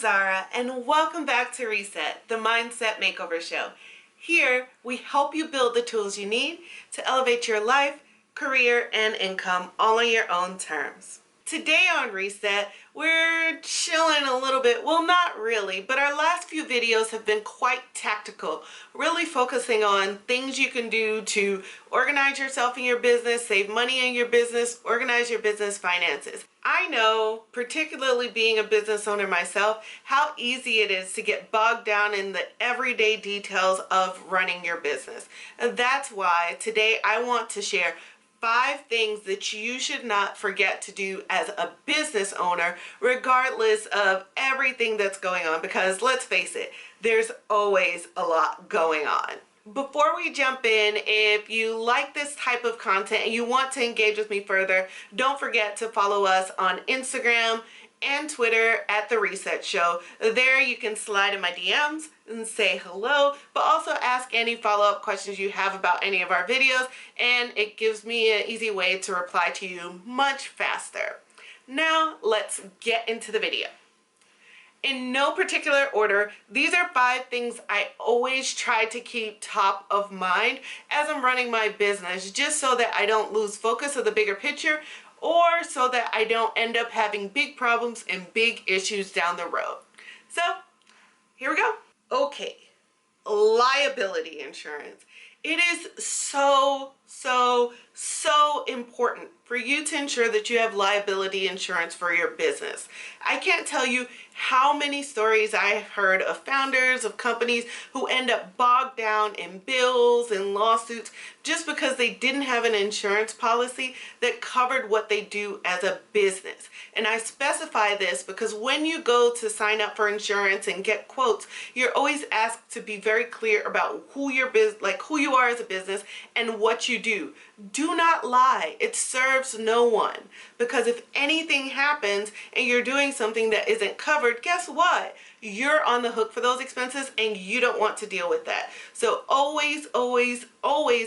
Zara, and welcome back to Reset, the Mindset Makeover Show. Here, we help you build the tools you need to elevate your life, career, and income all on your own terms. Today on Reset, we're chilling a little bit. Well, not really, but our last few videos have been quite tactical, really focusing on things you can do to organize yourself in your business, save money in your business, organize your business finances. I know, particularly being a business owner myself, how easy it is to get bogged down in the everyday details of running your business. And that's why today I want to share 5 things that you should not forget to do as a business owner, regardless of everything that's going on, because let's face it, there's always a lot going on. Before we jump in, if you like this type of content and you want to engage with me further, don't forget to follow us on Instagram and Twitter at The Reset Show. There you can slide in my DMs and say hello, but also ask any follow-up questions you have about any of our videos, and it gives me an easy way to reply to you much faster. Now let's get into the video. In no particular order, these are 5 things I always try to keep top of mind as I'm running my business, just so that I don't lose focus of the bigger picture, or so that I don't end up having big problems and big issues down the road. So, here we go. Okay, liability insurance. It is so important for you to ensure that you have liability insurance for your business. I can't tell you how many stories I've heard of founders of companies who end up bogged down in bills and lawsuits just because they didn't have an insurance policy that covered what they do as a business. And I specify this because when you go to sign up for insurance and get quotes, you're always asked to be very clear about who your who you are as a business and what you do. Do not lie. It serves no one, because if anything happens and you're doing something that isn't covered, guess what? You're on the hook for those expenses and you don't want to deal with that. So always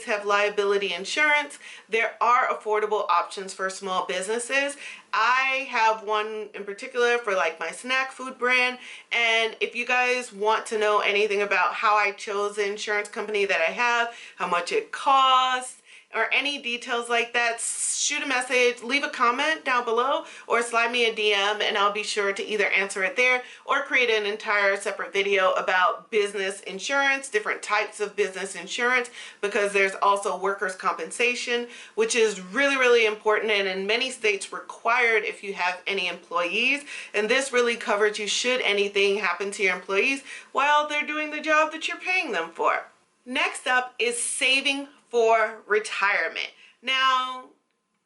have liability insurance. There are affordable options for small businesses. I have one in particular for like my snack food brand, and if you guys want to know anything about how I chose the insurance company that I have, how much it costs, or any details like that, shoot a message, leave a comment down below, or slide me a DM and I'll be sure to either answer it there or create an entire separate video about business insurance, different types of business insurance, because there's also workers' compensation, which is really important and in many states required if you have any employees. And this really covers you should anything happen to your employees while they're doing the job that you're paying them for. Next up is saving for retirement. Now,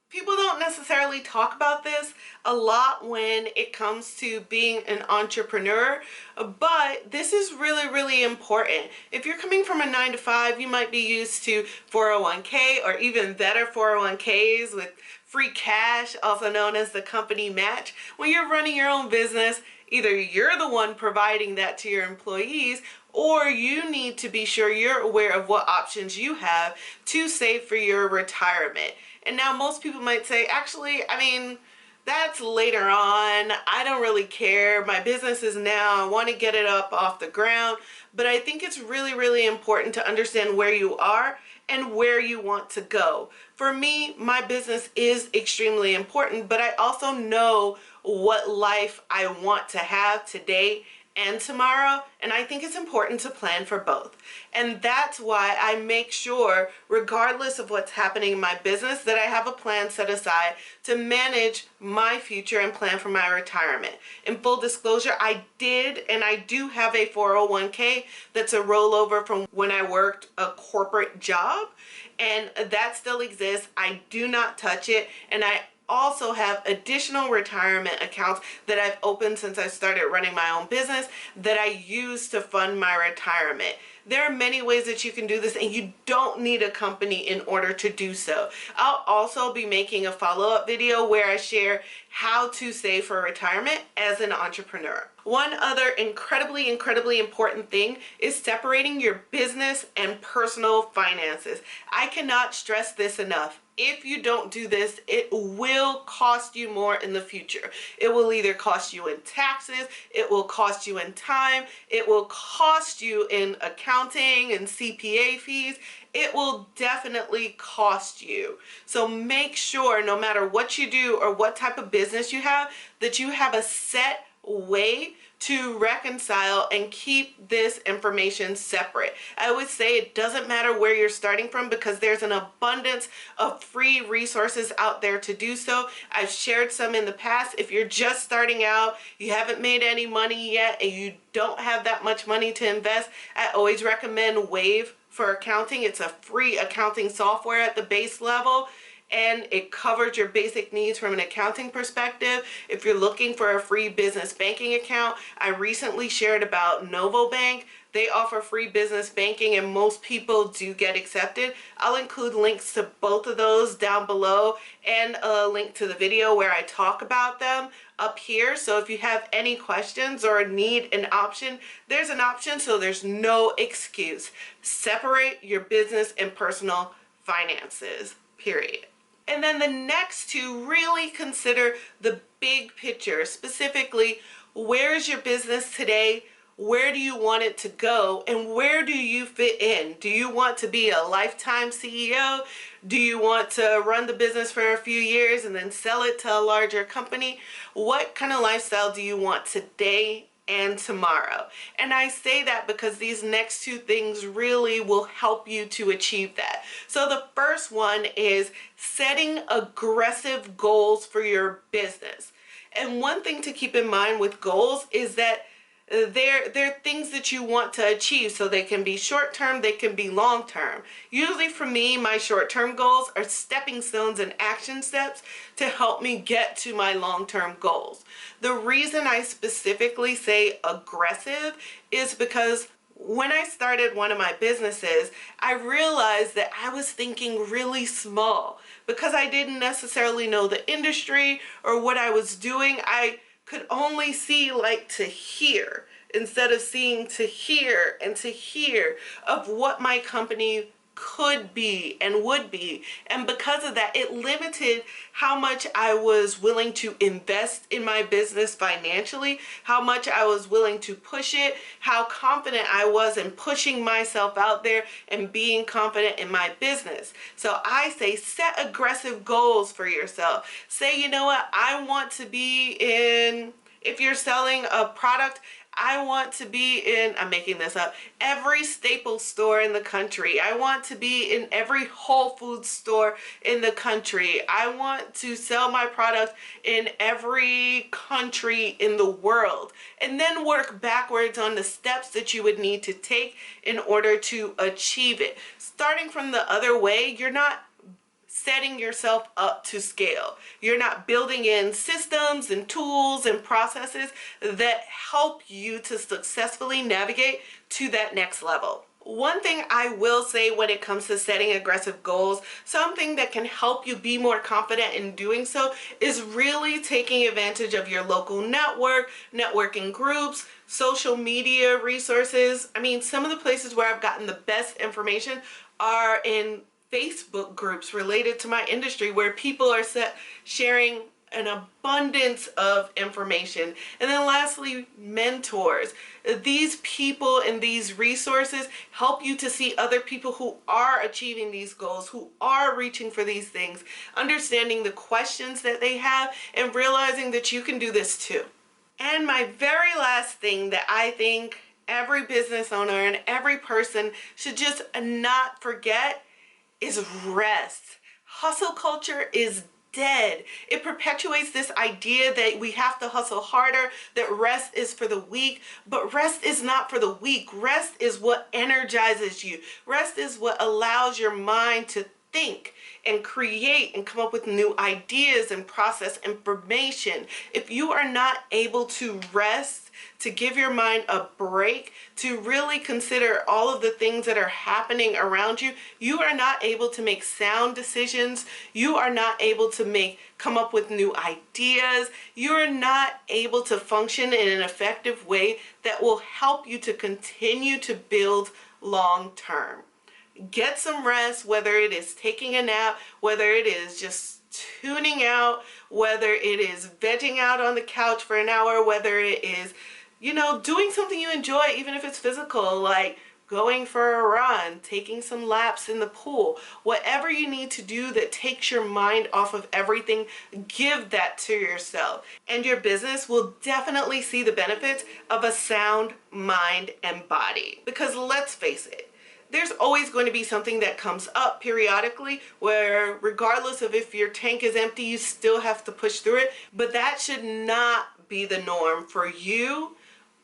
people don't necessarily talk about this a lot when it comes to being an entrepreneur, but this is really important. If you're coming from a 9-to-5, you might be used to 401k or even better 401ks with free cash, also known as the company match. When you're running your own business, either you're the one providing that to your employees, or you need to be sure you're aware of what options you have to save for your retirement. And now most people might say, actually, I mean, that's later on. I don't really care. My business is now. I want to get it up off the ground. But I think it's really important to understand where you are and where you want to go. For me, my business is extremely important, but I also know what life I want to have today and tomorrow, and I think it's important to plan for both. And that's why I make sure, regardless of what's happening in my business, that I have a plan set aside to manage my future and plan for my retirement. In full disclosure, I did and I do have a 401k that's a rollover from when I worked a corporate job, and that still exists. I do not touch it, and I also have additional retirement accounts that I've opened since I started running my own business that I use to fund my retirement. There are many ways that you can do this, and you don't need a company in order to do so. I'll also be making a follow-up video where I share how to save for retirement as an entrepreneur. One other incredibly important thing is separating your business and personal finances. I cannot stress this enough. If you don't do this, it will cost you more in the future. It will either cost you in taxes, it will cost you in time, it will cost you in accounting and CPA fees. It will definitely cost you. So make sure, no matter what you do or what type of business you have, that you have a set way to reconcile and keep this information separate. I would say it doesn't matter where you're starting from, because there's an abundance of free resources out there to do so. I've shared some in the past. If you're just starting out, you haven't made any money yet, and you don't have that much money to invest, I always recommend Wave for accounting. It's a free accounting software at the base level, and it covers your basic needs from an accounting perspective. If you're looking for a free business banking account, I recently shared about NOVO Bank. They offer free business banking, and most people do get accepted. I'll include links to both of those down below, and a link to the video where I talk about them up here. So if you have any questions or need an option, there's an option, so there's no excuse. Separate your business and personal finances, period. And then the next two, really consider the big picture. Specifically, where's your business today? Where do you want it to go? And where do you fit in? Do you want to be a lifetime CEO? Do you want to run the business for a few years and then sell it to a larger company? What kind of lifestyle do you want today and tomorrow? And I say that because these next two things really will help you to achieve that. So the first one is setting aggressive goals for your business. And one thing to keep in mind with goals is that they're things that you want to achieve. So they can be short-term, they can be long-term. Usually for me, my short-term goals are stepping stones and action steps to help me get to my long-term goals. The reason I specifically say aggressive is because when I started one of my businesses, I realized that I was thinking really small because I didn't necessarily know the industry or what I was doing. I could only see like to here instead of seeing to here and to here of what my company could be and would be. And because of that, it limited how much I was willing to invest in my business financially, how much I was willing to push it, how confident I was in pushing myself out there and being confident in my business. So I say set aggressive goals for yourself. Say, you know what, I want to be in, if you're selling a product, I want to be in, I'm making this up, every Staples store in the country. I want to be in every Whole Foods store in the country. I want to sell my product in every country in the world. And then work backwards on the steps that you would need to take in order to achieve it. Starting from the other way, you're not setting yourself up to scale. You're not building in systems and tools and processes that help you to successfully navigate to that next level. One thing I will say when it comes to setting aggressive goals, something that can help you be more confident in doing so, is really taking advantage of your local network, networking groups, social media resources. I mean, some of the places where I've gotten the best information are in Facebook groups related to my industry, where people are sharing an abundance of information. And then lastly, mentors. These people and these resources help you to see other people who are achieving these goals, who are reaching for these things, understanding the questions that they have, and realizing that you can do this too. And my very last thing that I think every business owner and every person should just not forget is rest. Hustle culture is dead. It perpetuates this idea that we have to hustle harder, that rest is for the weak, but rest is not for the weak. Rest is what energizes you. Rest is what allows your mind to think and create and come up with new ideas and process information. If you are not able to rest, to give your mind a break, to really consider all of the things that are happening around you, you are not able to make sound decisions. You are not able to come up with new ideas. You are not able to function in an effective way that will help you to continue to build long term. Get some rest, whether it is taking a nap, whether it is just tuning out, whether it is vegging out on the couch for an hour, whether it is, doing something you enjoy, even if it's physical, like going for a run, taking some laps in the pool. Whatever you need to do that takes your mind off of everything, give that to yourself. And your business will definitely see the benefits of a sound mind and body. Because let's face it, there's always going to be something that comes up periodically where, regardless of if your tank is empty, you still have to push through it. But that should not be the norm for you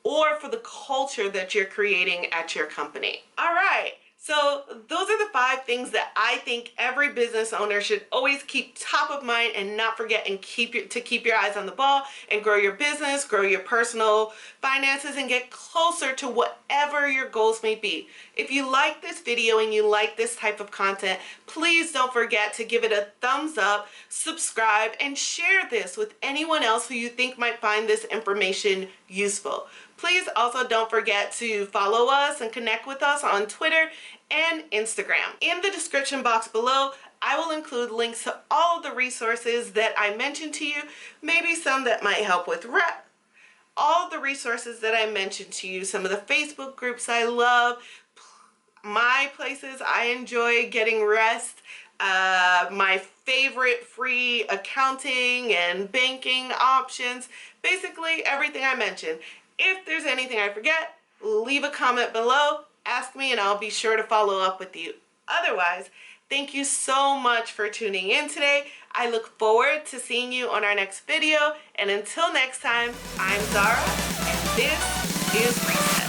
or for the culture that you're creating at your company. All right. So those are the 5 things that I think every business owner should always keep top of mind and not forget, and keep your eyes on the ball and grow your business, grow your personal finances, and get closer to whatever your goals may be. If you like this video and you like this type of content, please don't forget to give it a thumbs up, subscribe, and share this with anyone else who you think might find this information useful. Please also don't forget to follow us and connect with us on Twitter and Instagram. In the description box below, I will include links to all of the resources that I mentioned to you, maybe some that might help with all of the resources that I mentioned to you, some of the Facebook groups I love, my places I enjoy getting rest, my favorite free accounting and banking options, basically everything I mentioned. If there's anything I forget, leave a comment below, ask me, and I'll be sure to follow up with you. Otherwise, thank you so much for tuning in today. I look forward to seeing you on our next video. And until next time, I'm Zara, and this is Reset.